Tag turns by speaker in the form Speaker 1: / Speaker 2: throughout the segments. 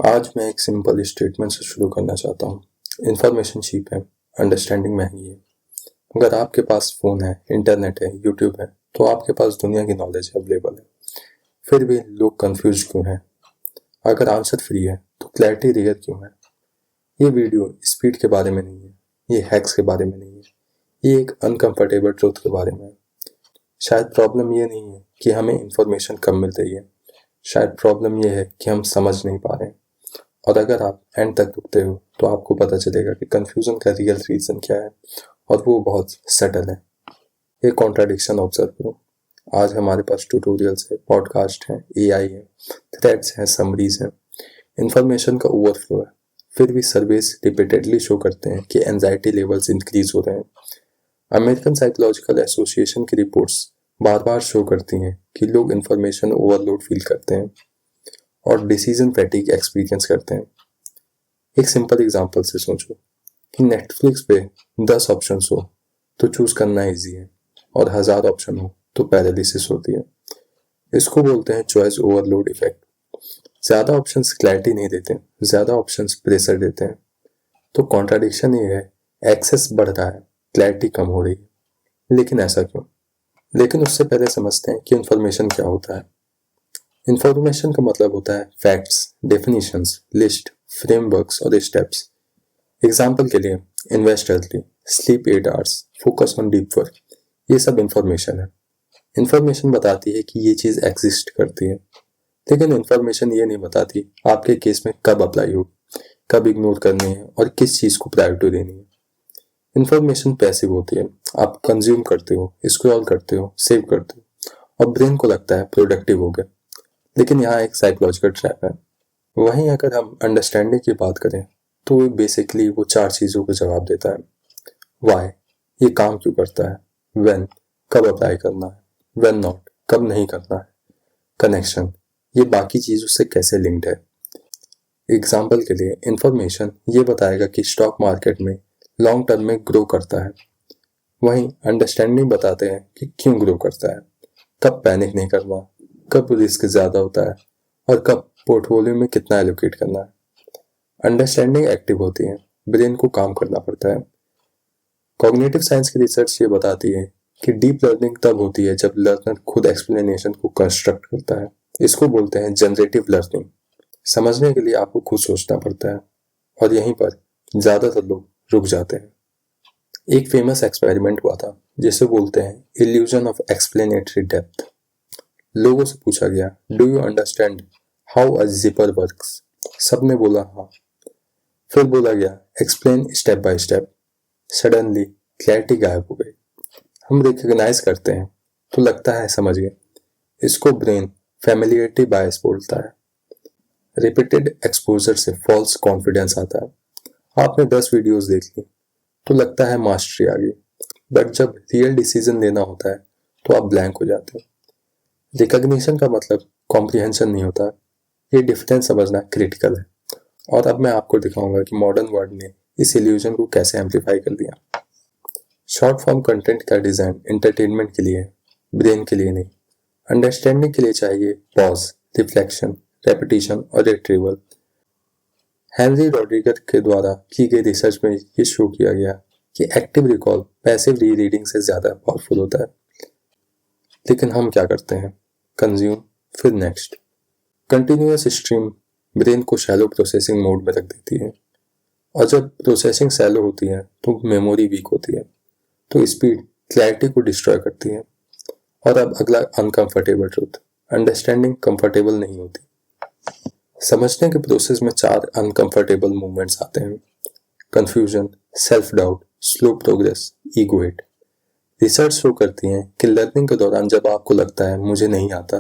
Speaker 1: आज मैं एक सिंपल स्टेटमेंट से शुरू करना चाहता हूँ। इन्फॉर्मेशन चीप है, अंडरस्टैंडिंग महंगी है। अगर आपके पास फ़ोन है, इंटरनेट है, यूट्यूब है, तो आपके पास दुनिया की नॉलेज अवेलेबल है। फिर भी लोग कंफ्यूज क्यों हैं? अगर आंसर फ्री है, तो क्लैरिटी रेयर क्यों है? ये वीडियो स्पीड के बारे में नहीं है, ये हैक्स के बारे में नहीं है, ये एक अनकंफर्टेबल ट्रूथ के बारे में है। शायद प्रॉब्लम ये नहीं है कि हमें इंफॉर्मेशन कम मिल रही है, शायद प्रॉब्लम ये है कि हम समझ नहीं पा रहे हैं। और अगर आप एंड तक रुकते हो तो आपको पता चलेगा कि कंफ्यूजन का रियल रीजन क्या है, और वो बहुत सटल है। ये कॉन्ट्राडिक्शन ऑब्जर्व करो। आज हमारे पास ट्यूटोरियल्स है, पॉडकास्ट हैं, एआई है, थ्रेड्स हैं, समरीज हैं, इंफॉर्मेशन का ओवरफ्लो है। फिर भी सर्वेस रिपीटेडली शो करते हैं कि एंजाइटी लेवल्स इंक्रीज हो रहे हैं। अमेरिकन साइकोलॉजिकल एसोसिएशन की रिपोर्ट्स बार बार शो करती हैं कि लोग इंफॉर्मेशन ओवरलोड फील करते हैं और डिसीजन फैटीग एक्सपीरियंस करते हैं। एक सिंपल एग्जांपल से सोचो कि नेटफ्लिक्स पे 10 ऑप्शंस हो तो चूज करना इजी है, और 1000 ऑप्शन हो तो पैरालिसिस होती है। इसको बोलते हैं चॉइस ओवरलोड इफेक्ट। ज्यादा ऑप्शंस क्लैरिटी नहीं देते, ज्यादा ऑप्शंस प्रेशर देते हैं। तो कॉन्ट्राडिक्शन ये है, एक्सेस बढ़ रहा है, क्लैरिटी कम हो रही है। लेकिन ऐसा क्यों? लेकिन उससे पहले समझते हैं कि इन्फॉर्मेशन क्या होता है। इंफॉर्मेशन का मतलब होता है फैक्ट्स, डेफिनेशंस, लिस्ट, फ्रेमवर्क्स और स्टेप्स। एग्जाम्पल के लिए invest early, sleep 8 hours, focus on deep work, ये सब इंफॉर्मेशन है। इंफॉर्मेशन बताती है कि ये चीज एग्जिस्ट करती है, लेकिन इंफॉर्मेशन ये नहीं बताती आपके केस में कब अप्लाई हो, कब इग्नोर करनी है और किस चीज को प्रायोरिटी देनी है। इंफॉर्मेशन पैसिव होती है, आप कंज्यूम करते हो, स्क्रॉल करते हो, सेव करते हो और ब्रेन को लगता है प्रोडक्टिव हो गए। लेकिन यहाँ एक साइकोलॉजिकल ट्रैप है। वहीं अगर हम अंडरस्टैंडिंग की बात करें तो वो बेसिकली वो 4 चीजों का जवाब देता है। वाई, ये काम क्यों करता है। व्हेन, कब अप्लाई करना है। व्हेन नॉट, कब नहीं करना है। कनेक्शन, ये बाकी चीजों से कैसे लिंक्ड है। एग्जाम्पल के लिए इंफॉर्मेशन ये बताएगा कि स्टॉक मार्केट में लॉन्ग टर्म में ग्रो करता है। वहीं अंडरस्टैंडिंग बताते हैं कि क्यों ग्रो करता है, कब पैनिक नहीं करना, कब रिस्क ज्यादा होता है और कब पोर्टफोलियो में कितना एलोकेट करना है। अंडरस्टैंडिंग एक्टिव होती है, ब्रेन को काम करना पड़ता है। कॉग्निटिव साइंस की रिसर्च ये बताती है कि डीप लर्निंग तब होती है जब लर्नर खुद एक्सप्लेनेशन को कंस्ट्रक्ट करता है। इसको बोलते हैं जनरेटिव लर्निंग। समझने के लिए आपको खुद सोचना पड़ता है, और यहीं पर ज्यादातर लोग रुक जाते हैं। एक फेमस एक्सपेरिमेंट हुआ था जिसे बोलते हैं इल्यूजन ऑफ एक्सप्लेनेटरी डेप्थ। लोगों से पूछा गया, do you understand how a zipper works. सबने बोला हाँ। फिर बोला गया, explain step by step. Suddenly clarity गायब हो गई। हम रिकॉग्नाइज करते हैं तो लगता है समझ गए। इसको ब्रेन फैमिलियरिटी बायस बोलता है। रिपीटेड एक्सपोजर से फॉल्स कॉन्फिडेंस आता है। आपने 10 वीडियोस देख ली तो लगता है मास्टरी आ गई, बट जब रियल डिसीजन लेना होता है तो आप ब्लैंक हो जाते हो। रिकॉग्निशन का मतलब कॉम्प्रिहेंशन नहीं होता, ये डिफरेंस समझना क्रिटिकल है। और अब मैं आपको दिखाऊंगा कि मॉडर्न वर्ल्ड ने इस इल्यूजन को कैसे एम्पलीफाई कर दिया। शॉर्ट फॉर्म कंटेंट का डिजाइन एंटरटेनमेंट के लिए है, ब्रेन के लिए नहीं। अंडरस्टैंडिंग के लिए चाहिए पॉज, रिफ्लेक्शन, रेपिटेशन और रिट्रीवल। हेनरी रॉड्रिगर के द्वारा की गई रिसर्च में ये शो किया गया कि एक्टिव रिकॉल पैसिव री रीडिंग से ज्यादा पावरफुल होता है। लेकिन हम क्या करते हैं, कंज्यूम फिर नेक्स्ट। कंटिन्यूअस स्ट्रीम ब्रेन को शैलो प्रोसेसिंग मोड में रख देती है, और जब प्रोसेसिंग शैलो होती है तो मेमोरी वीक होती है, तो स्पीड क्लैरिटी को डिस्ट्रॉय करती है। और अब अगला अनकंफर्टेबल ट्रूथ, अंडरस्टैंडिंग कंफर्टेबल नहीं होती। समझने के प्रोसेस में 4 अनकंफर्टेबल मूवमेंट्स आते हैं, confusion, self doubt, slow progress, ego hit. Research show करती है कि लर्निंग के दौरान जब आपको लगता है मुझे नहीं आता,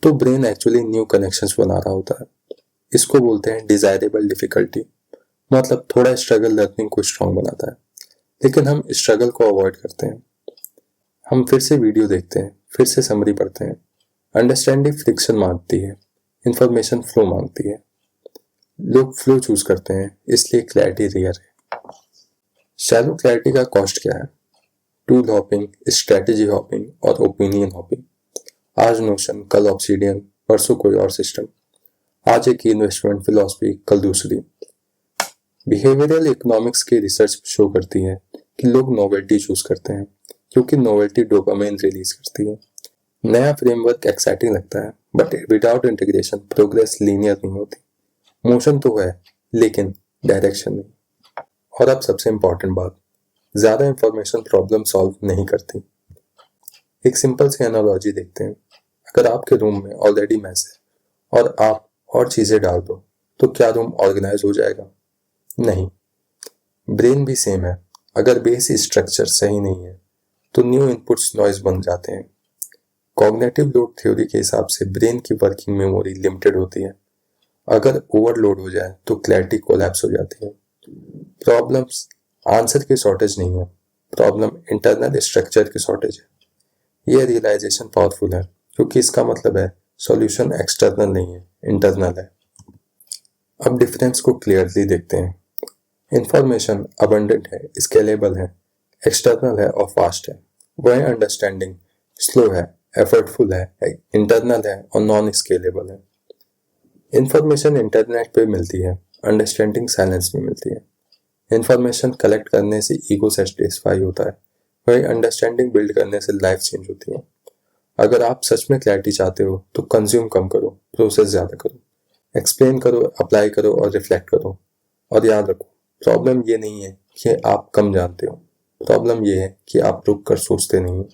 Speaker 1: तो ब्रेन एक्चुअली न्यू कनेक्शंस बना रहा होता है। इसको बोलते हैं डिजायरेबल डिफिकल्टी। मतलब थोड़ा स्ट्रगल लर्निंग को स्ट्रांग बनाता है, लेकिन हम स्ट्रगल को अवॉइड करते हैं। हम फिर से वीडियो देखते हैं, फिर से समरी पढ़ते हैं। अंडरस्टैंडिंग फ्रिक्शन मांगती है, इंफॉर्मेशन फ्लो मांगती है। लोग फ्लो चूज करते हैं, इसलिए क्लैरिटी रेयर है। शैलो क्लैरिटी का कॉस्ट क्या है? टूल हॉपिंग, स्ट्रेटेजी हॉपिंग और ओपिनियन हॉपिंग। आज नोशन, कल ऑब्सीडियन, परसों कोई और सिस्टम। आज एक इन्वेस्टमेंट फिलॉसफी, कल दूसरी। बिहेवियरल इकोनॉमिक्स की रिसर्च शो करती है कि लोग नोवेल्टी चूज करते हैं क्योंकि नोवेल्टी डोपामाइन रिलीज करती है। नया फ्रेमवर्क एक्साइटिंग लगता है, but without integration progress linear नहीं होती। मोशन तो है लेकिन डायरेक्शन नहीं। और अब सबसे इंपॉर्टेंट बात, ज्यादा इंफॉर्मेशन प्रॉब्लम सॉल्व नहीं करती। एक सिंपल सी एनालॉजी देखते हैं। अगर आपके रूम में ऑलरेडी मैस है और आप और चीजें डाल दो तो क्या रूम ऑर्गेनाइज हो जाएगा? नहीं। ब्रेन भी सेम है। अगर बेस स्ट्रक्चर सही नहीं है तो न्यू इनपुट्स नॉइज बन जाते हैं। कॉग्निटिव लोड थ्योरी के हिसाब से ब्रेन की वर्किंग मेमोरी लिमिटेड होती है। अगर ओवरलोड हो जाए तो क्लैरिटी कोलैप्स हो जाती है। प्रॉब्लम्स आंसर की शॉर्टेज नहीं है, प्रॉब्लम इंटरनल स्ट्रक्चर की शॉर्टेज है। यह रियलाइजेशन पावरफुल है क्योंकि इसका मतलब है सॉल्यूशन एक्सटर्नल नहीं है, इंटरनल है। अब डिफरेंस को क्लियरली देखते हैं। इंफॉर्मेशन अबंडेंट है, स्केलेबल है, एक्सटर्नल है और फास्ट है। वह अंडरस्टैंडिंग स्लो है, एफर्टफुल है, इंटरनल है और नॉन स्केलेबल है। इंफॉर्मेशन इंटरनेट पे मिलती है, अंडरस्टैंडिंग साइलेंस में मिलती है। इंफॉर्मेशन कलेक्ट करने से ईगो सेटिस्फाई होता है, वही अंडरस्टैंडिंग बिल्ड करने से लाइफ चेंज होती है। अगर आप सच में क्लैरिटी चाहते हो तो कंज्यूम कम करो, प्रोसेस ज्यादा करो, एक्सप्लेन करो, अप्लाई करो और रिफ्लेक्ट करो। और याद रखो, प्रॉब्लम ये नहीं है कि आप कम जानते हो, प्रॉब्लम ये है कि आप रुक कर सोचते नहीं हो।